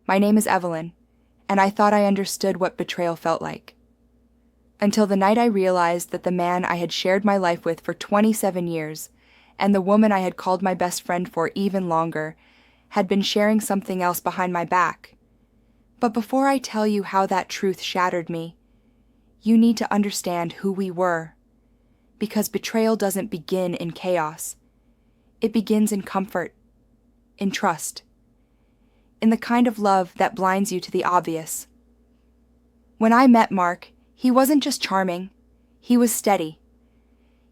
My name is Evelyn, and I thought I understood what betrayal felt like. Until the night I realized that the man I had shared my life with for 27 years, and the woman I had called my best friend for even longer, had been sharing something else behind my back. But before I tell you how that truth shattered me, you need to understand who we were. Because betrayal doesn't begin in chaos. It begins in comfort, in trust, in the kind of love that blinds you to the obvious. When I met Mark, he wasn't just charming, he was steady.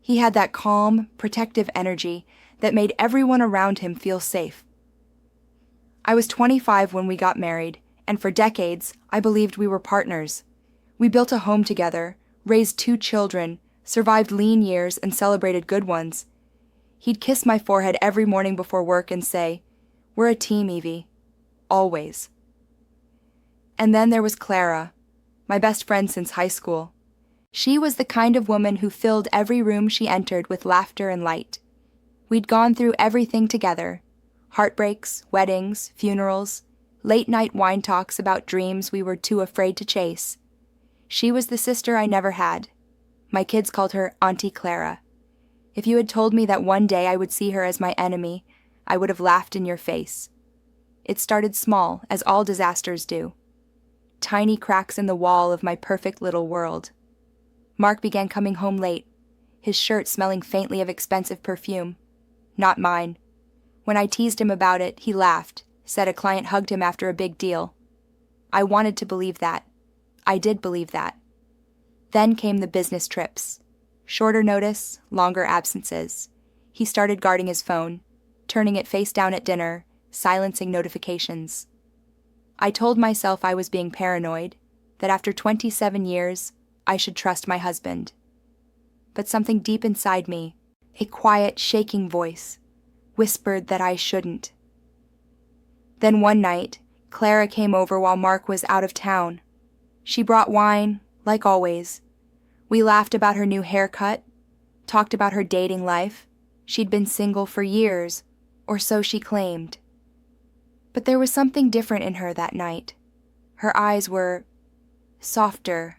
He had that calm, protective energy that made everyone around him feel safe. I was 25 when we got married, and for decades, I believed we were partners. We built a home together, raised 2 children, survived lean years, and celebrated good ones. He'd kiss my forehead every morning before work and say, "We're a team, Evie. Always." And then there was Clara, my best friend since high school. She was the kind of woman who filled every room she entered with laughter and light. We'd gone through everything together: heartbreaks, weddings, funerals, late-night wine talks about dreams we were too afraid to chase. She was the sister I never had. My kids called her Auntie Clara. If you had told me that one day I would see her as my enemy, I would have laughed in your face. It started small, as all disasters do. Tiny cracks in the wall of my perfect little world. Mark began coming home late, his shirt smelling faintly of expensive perfume. Not mine. When I teased him about it, he laughed, said a client hugged him after a big deal. I wanted to believe that. I did believe that. Then came the business trips. Shorter notice, longer absences. He started guarding his phone, turning it face down at dinner, silencing notifications. I told myself I was being paranoid, that after 27 years, I should trust my husband. But something deep inside me, a quiet, shaking voice, whispered that I shouldn't. Then one night, Clara came over while Mark was out of town. She brought wine, like always. We laughed about her new haircut, talked about her dating life. She'd been single for years, or so she claimed. But there was something different in her that night. Her eyes were softer,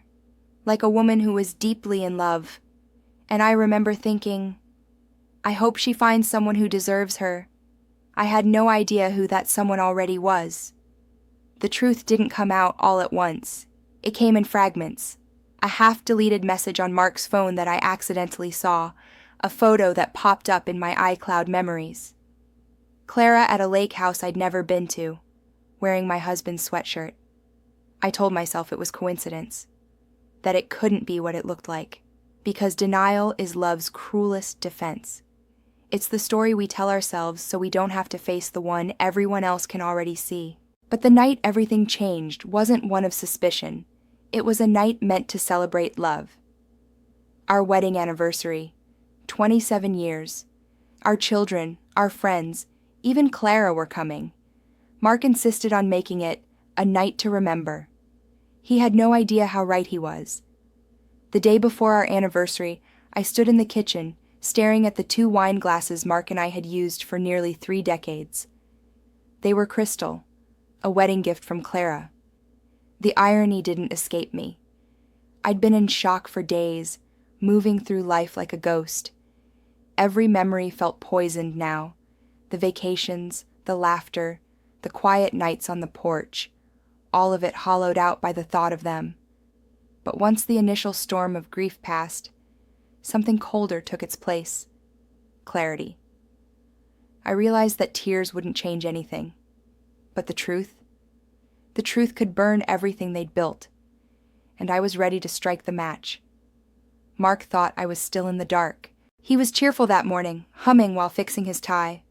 like a woman who was deeply in love. And I remember thinking, I hope she finds someone who deserves her. I had no idea who that someone already was. The truth didn't come out all at once. It came in fragments. A half-deleted message on Mark's phone that I accidentally saw, a photo that popped up in my iCloud memories. Clara at a lake house I'd never been to, wearing my husband's sweatshirt. I told myself it was coincidence, that it couldn't be what it looked like, because denial is love's cruelest defense. It's the story we tell ourselves so we don't have to face the one everyone else can already see. But the night everything changed wasn't one of suspicion. It was a night meant to celebrate love. Our wedding anniversary, 27 years. Our children, our friends, even Clara were coming. Mark insisted on making it a night to remember. He had no idea how right he was. The day before our anniversary, I stood in the kitchen, staring at the 2 wine glasses Mark and I had used for nearly 3 decades. They were crystal, a wedding gift from Clara. The irony didn't escape me. I'd been in shock for days, moving through life like a ghost. Every memory felt poisoned now. The vacations, the laughter, the quiet nights on the porch, all of it hollowed out by the thought of them. But once the initial storm of grief passed, something colder took its place. Clarity. I realized that tears wouldn't change anything. But the truth could burn everything they'd built, and I was ready to strike the match. Mark thought I was still in the dark. He was cheerful that morning, humming while fixing his tie,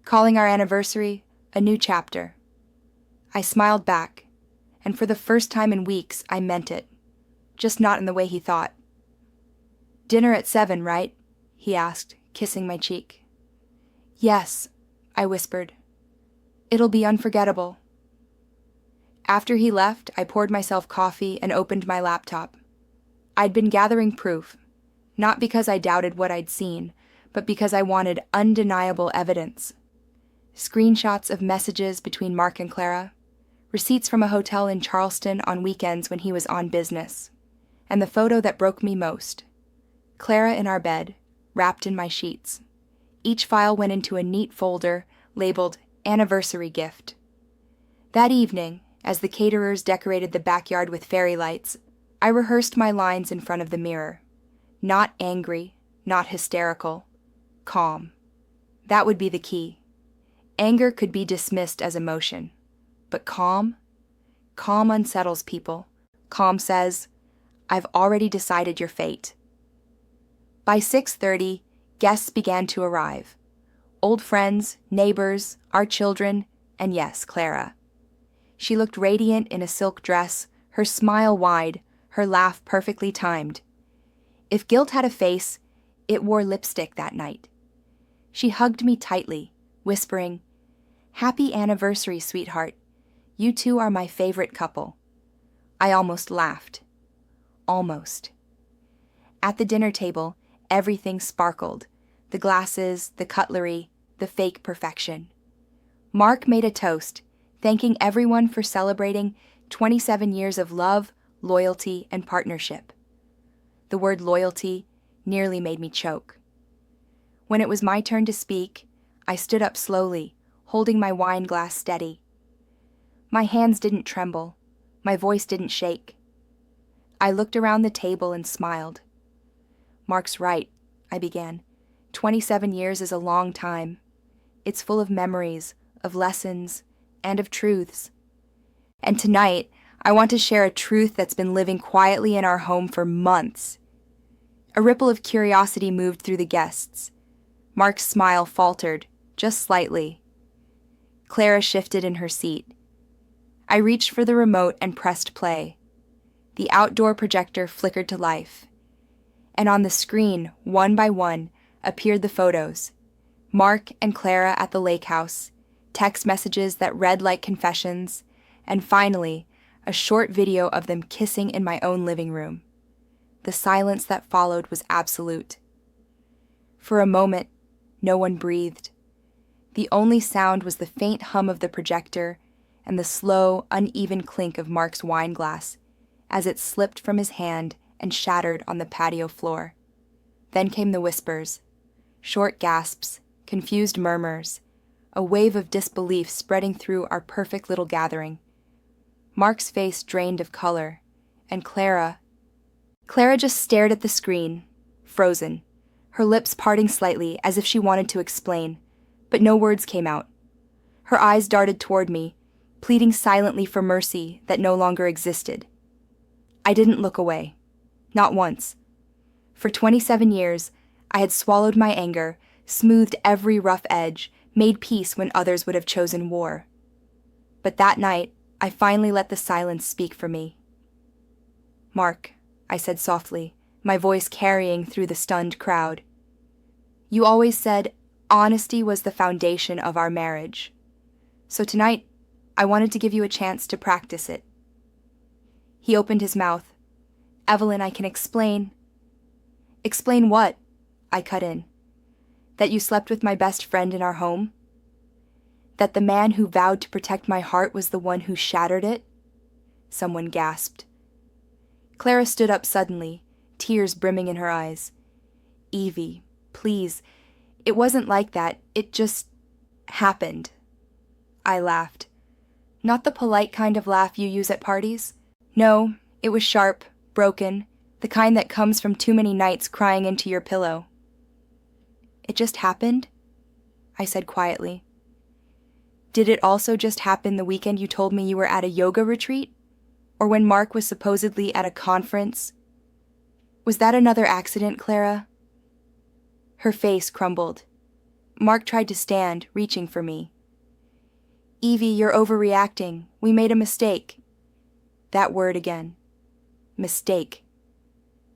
calling our anniversary a new chapter. I smiled back, and for the first time in weeks, I meant it, just not in the way he thought. "Dinner at 7, right?" he asked, kissing my cheek. "Yes," I whispered. "It'll be unforgettable." After he left, I poured myself coffee and opened my laptop. I'd been gathering proof, not because I doubted what I'd seen, but because I wanted undeniable evidence. Screenshots of messages between Mark and Clara, receipts from a hotel in Charleston on weekends when he was on business, and the photo that broke me most. Clara in our bed, wrapped in my sheets. Each file went into a neat folder labeled Anniversary Gift. That evening, as the caterers decorated the backyard with fairy lights, I rehearsed my lines in front of the mirror. Not angry, not hysterical, calm. That would be the key. Anger could be dismissed as emotion. But calm? Calm unsettles people. Calm says, I've already decided your fate. By 6:30, guests began to arrive. Old friends, neighbors, our children, and yes, Clara. She looked radiant in a silk dress, her smile wide, her laugh perfectly timed. If guilt had a face, it wore lipstick that night. She hugged me tightly, whispering, Happy anniversary, sweetheart. You two are my favorite couple. I almost laughed. Almost. At the dinner table, everything sparkled. The glasses, the cutlery, the fake perfection. Mark made a toast, thanking everyone for celebrating 27 years of love, loyalty, and partnership. The word loyalty nearly made me choke. When it was my turn to speak, I stood up slowly, holding my wine glass steady. My hands didn't tremble. My voice didn't shake. I looked around the table and smiled. Mark's right, I began. 27 years is a long time. It's full of memories, of lessons, and of truths. And tonight, I want to share a truth that's been living quietly in our home for months. A ripple of curiosity moved through the guests. Mark's smile faltered, just slightly. Clara shifted in her seat. I reached for the remote and pressed play. The outdoor projector flickered to life. And on the screen, one by one, appeared the photos. Mark and Clara at the lake house, text messages that read like confessions, and finally, a short video of them kissing in my own living room. The silence that followed was absolute. For a moment, no one breathed. The only sound was the faint hum of the projector and the slow, uneven clink of Mark's wine glass as it slipped from his hand and shattered on the patio floor. Then came the whispers, short gasps, confused murmurs, a wave of disbelief spreading through our perfect little gathering. Mark's face drained of color, and Clara just stared at the screen, frozen, her lips parting slightly as if she wanted to explain, but no words came out. Her eyes darted toward me, pleading silently for mercy that no longer existed. I didn't look away. Not once. For 27 years, I had swallowed my anger, smoothed every rough edge, made peace when others would have chosen war. But that night, I finally let the silence speak for me. Mark, I said softly, my voice carrying through the stunned crowd. You always said honesty was the foundation of our marriage. So tonight, I wanted to give you a chance to practice it. He opened his mouth. Evelyn, I can explain. Explain what? I cut in. That you slept with my best friend in our home? That the man who vowed to protect my heart was the one who shattered it? Someone gasped. Clara stood up suddenly, tears brimming in her eyes. Evie, please, it wasn't like that. It just happened. I laughed. Not the polite kind of laugh you use at parties. No, it was sharp, broken, the kind that comes from too many nights crying into your pillow. It just happened? I said quietly. Did it also just happen the weekend you told me you were at a yoga retreat? Or when Mark was supposedly at a conference? Was that another accident, Clara? Her face crumbled. Mark tried to stand, reaching for me. Evie, you're overreacting. We made a mistake. That word again. Mistake.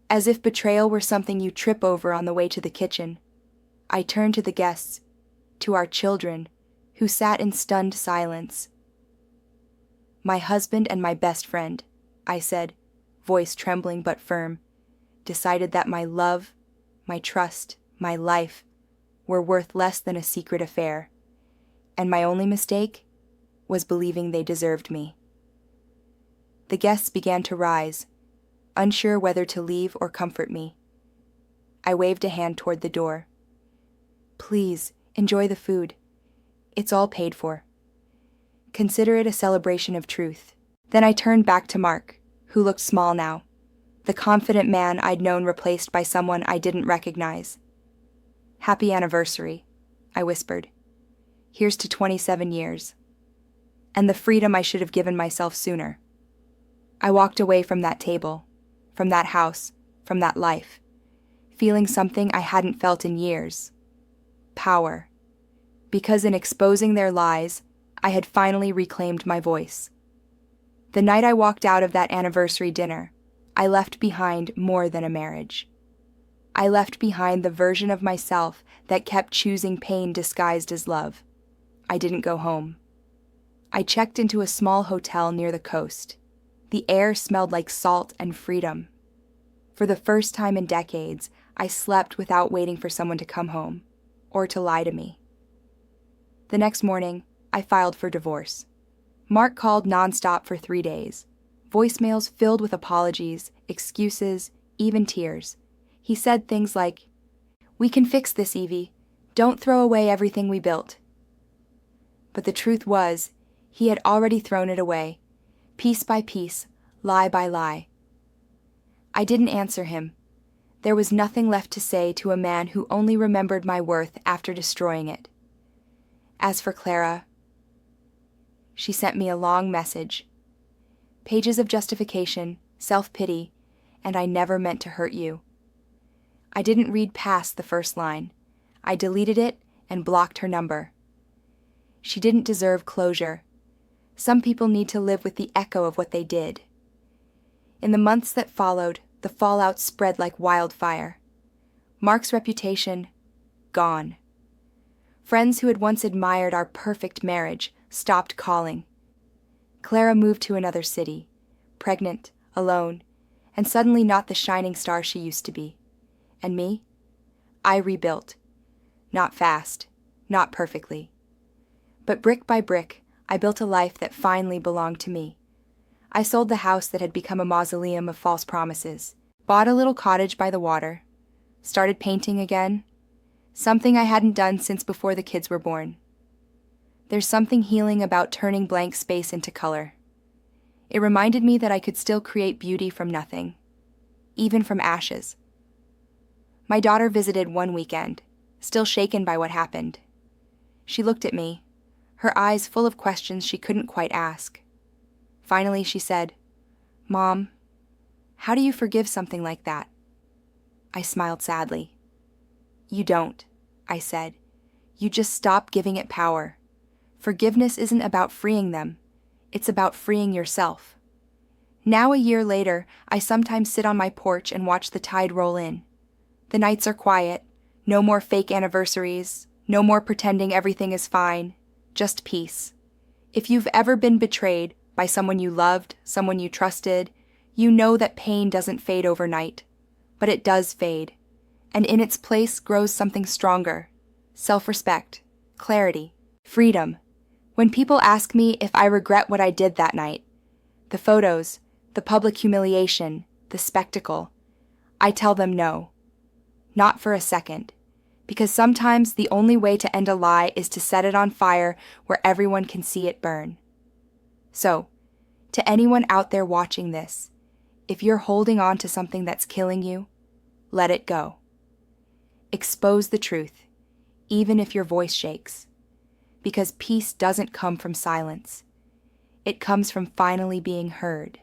As if betrayal were something you trip over on the way to the kitchen. I turned to the guests, to our children, who sat in stunned silence. My husband and my best friend, I said, voice trembling but firm, decided that my love, my trust, my life were worth less than a secret affair, and my only mistake was believing they deserved me. the guests began to rise, unsure whether to leave or comfort me. I waved a hand toward the door. "Please, enjoy the food. It's all paid for. Consider it a celebration of truth." Then I turned back to Mark, who looked small now, the confident man I'd known replaced by someone I didn't recognize. "Happy anniversary," I whispered. "Here's to 27 years. And the freedom I should have given myself sooner." I walked away from that table, from that house, from that life, feeling something I hadn't felt in years. Power. Because in exposing their lies, I had finally reclaimed my voice. The night I walked out of that anniversary dinner, I left behind more than a marriage. I left behind the version of myself that kept choosing pain disguised as love. I didn't go home. I checked into a small hotel near the coast. The air smelled like salt and freedom. For the first time in decades, I slept without waiting for someone to come home, or to lie to me. The next morning, I filed for divorce. Mark called nonstop for 3 days. Voicemails filled with apologies, excuses, even tears. He said things like, "We can fix this, Evie. Don't throw away everything we built." But the truth was, he had already thrown it away, piece by piece, lie by lie. I didn't answer him. There was nothing left to say to a man who only remembered my worth after destroying it. As for Clara, she sent me a long message. Pages of justification, self-pity, and "I never meant to hurt you." I didn't read past the first line. I deleted it and blocked her number. She didn't deserve closure. Some people need to live with the echo of what they did. In the months that followed, the fallout spread like wildfire. Mark's reputation, gone. Friends who had once admired our perfect marriage stopped calling. Clara moved to another city, pregnant, alone, and suddenly not the shining star she used to be. And me? I rebuilt. Not fast, not perfectly. But brick by brick, I built a life that finally belonged to me. I sold the house that had become a mausoleum of false promises, bought a little cottage by the water, started painting again, something I hadn't done since before the kids were born. There's something healing about turning blank space into color. It reminded me that I could still create beauty from nothing, even from ashes. My daughter visited one weekend, still shaken by what happened. She looked at me, her eyes full of questions she couldn't quite ask. Finally, she said, "Mom, how do you forgive something like that?" I smiled sadly. "You don't," I said. "You just stop giving it power. Forgiveness isn't about freeing them. It's about freeing yourself." Now, a year later, I sometimes sit on my porch and watch the tide roll in. The nights are quiet, no more fake anniversaries, no more pretending everything is fine, just peace. If you've ever been betrayed by someone you loved, someone you trusted, you know that pain doesn't fade overnight, but it does fade, and in its place grows something stronger: self-respect, clarity, freedom. When people ask me if I regret what I did that night, the photos, the public humiliation, the spectacle, I tell them no. Not for a second. Because sometimes the only way to end a lie is to set it on fire where everyone can see it burn. So, to anyone out there watching this, if you're holding on to something that's killing you, let it go. Expose the truth, even if your voice shakes. Because peace doesn't come from silence. It comes from finally being heard.